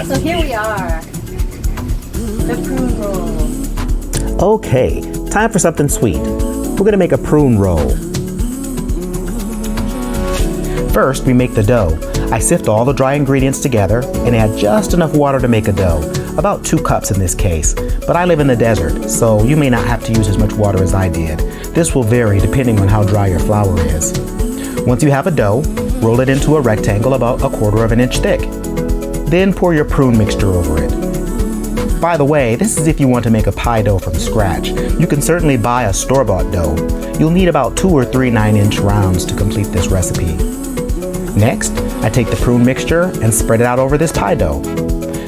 So here we are, the prune roll. Okay, time for something sweet. We're gonna make a prune roll. First, we make the dough. I sift all the dry ingredients together and add just enough water to make a dough, about 2 cups in this case. But I live in the desert, so you may not have to use as much water as I did. This will vary depending on how dry your flour is. Once you have a dough, roll it into a rectangle about 1/4 of an inch thick. Then pour your prune mixture over it. By the way, this is if you want to make a pie dough from scratch. You can certainly buy a store-bought dough. You'll need about 2 or 3 9-inch rounds to complete this recipe. Next, I take the prune mixture and spread it out over this pie dough.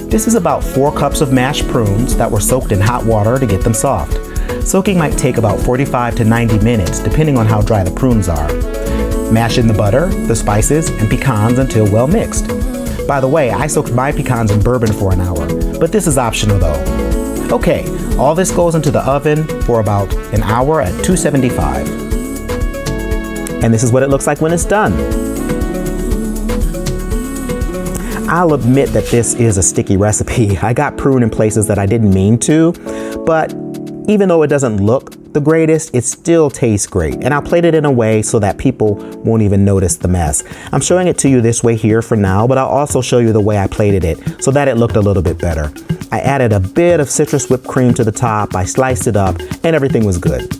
This is about 4 cups of mashed prunes that were soaked in hot water to get them soft. Soaking might take about 45 to 90 minutes depending on how dry the prunes are. Mash in the butter, the spices, and pecans until well mixed. By the way, I soaked my pecans in bourbon for an hour, but this is optional though. Okay, all this goes into the oven for about an hour at 275. And this is what it looks like when it's done. I'll admit that this is a sticky recipe. I got prune in places that I didn't mean to, but even though it doesn't look the greatest, it still tastes great. And I'll plate it in a way so that people won't even notice the mess. I'm showing it to you this way here for now, but I'll also show you the way I plated it so that it looked a little bit better. I added a bit of citrus whipped cream to the top, I sliced it up, and everything was good.